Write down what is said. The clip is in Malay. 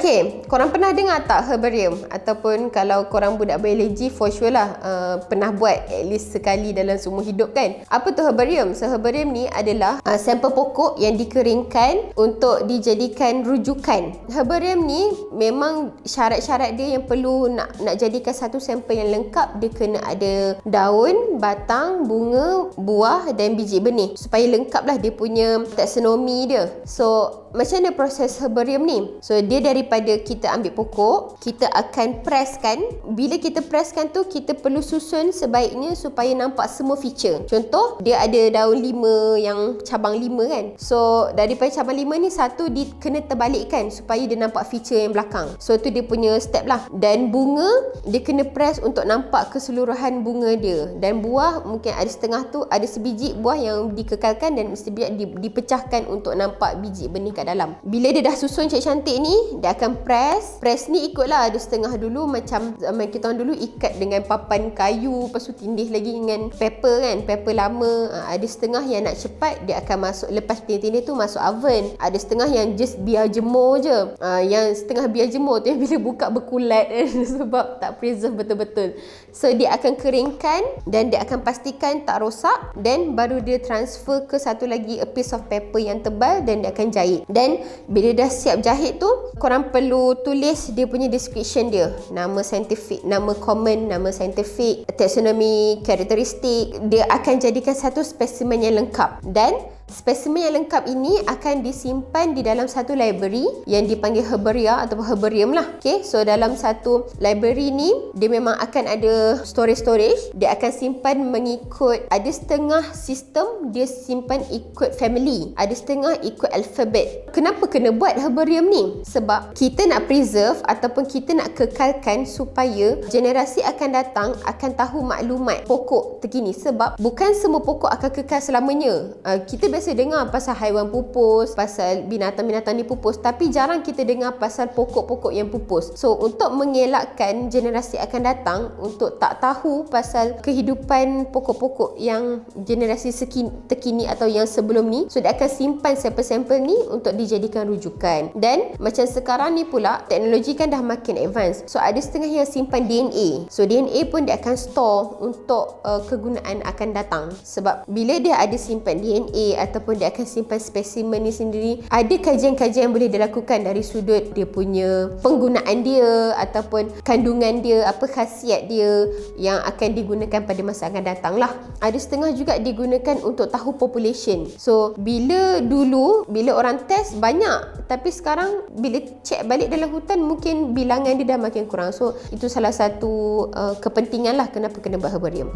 Okay, korang pernah dengar tak herbarium? Ataupun kalau korang budak biologi, for sure lah pernah buat at least sekali dalam seumur hidup kan. Apa tu herbarium? So herbarium ni adalah sampel pokok yang dikeringkan untuk dijadikan rujukan. Herbarium ni memang syarat-syarat dia yang perlu nak jadikan satu sampel yang lengkap, dia kena ada daun, batang, bunga, buah dan biji benih, supaya lengkap lah dia punya taksonomi dia. So macam mana proses herbarium ni? So dia daripada kita ambil pokok, kita akan presskan. Bila kita presskan tu, kita perlu susun sebaiknya supaya nampak semua feature. Contoh, dia ada daun 5 yang cabang 5 kan. So daripada cabang 5 ni, satu dia kena terbalikkan supaya dia nampak feature yang belakang. So tu dia punya step lah. Dan bunga, dia kena press untuk nampak keseluruhan bunga dia. Dan buah, mungkin ada setengah tu, ada sebiji buah yang dikekalkan dan sebiji dipecahkan untuk nampak biji benih kat dalam. Bila dia dah susun cantik-cantik ni, dia akan press. Press ni ikutlah, ada setengah dulu macam zaman kita orang dulu ikat dengan papan kayu, lepas tu tindih lagi dengan paper kan, paper lama. Ada setengah yang nak cepat, dia akan masuk, lepas tindih-tindih tu masuk oven. Ada setengah yang just biar jemur je. Yang setengah biar jemur tu yang bila buka berkulat sebab tak preserve betul-betul. So dia akan keringkan dan dia akan pastikan tak rosak, dan baru dia transfer ke satu lagi a piece of paper yang tebal, dan dia akan jahit. Dan bila dah siap jahit tu, korang perlu tulis dia punya description dia, nama saintifik, nama common, nama saintifik, taksonomi, karakteristik. Dia akan jadikan satu spesimen yang lengkap, dan spesimen yang lengkap ini akan disimpan di dalam satu library yang dipanggil herbaria ataupun herbarium lah. Okay, so dalam satu library ni, dia memang akan ada storage. Dia akan simpan mengikut, ada setengah sistem dia simpan ikut family, ada setengah ikut alfabet. Kenapa kena buat herbarium ni? Sebab kita nak preserve ataupun kita nak kekalkan supaya generasi akan datang akan tahu maklumat pokok terkini. Sebab bukan semua pokok akan kekal selamanya. Kita biasa dengar pasal haiwan pupus, pasal binatang-binatang ni pupus, tapi jarang kita dengar pasal pokok-pokok yang pupus. So untuk mengelakkan generasi akan datang untuk tak tahu pasal kehidupan pokok-pokok yang generasi terkini atau yang sebelum ni, so dia akan simpan sampel-sampel ni untuk dijadikan rujukan. Dan macam sekarang ni pula, teknologi kan dah makin advance. So ada setengah yang simpan DNA. So DNA pun dia akan store untuk kegunaan akan datang. Sebab bila dia ada simpan DNA ataupun dia akan simpan spesimen ni sendiri, ada kajian-kajian yang boleh dilakukan dari sudut dia punya penggunaan dia ataupun kandungan dia, apa khasiat dia yang akan digunakan pada masa akan datang lah. Ada setengah juga digunakan untuk tahu population. So bila dulu, bila orang test banyak, tapi sekarang bila cek balik dalam hutan, mungkin bilangan dia dah makin kurang. So itu salah satu kepentingan lah kenapa kena buat herbarium.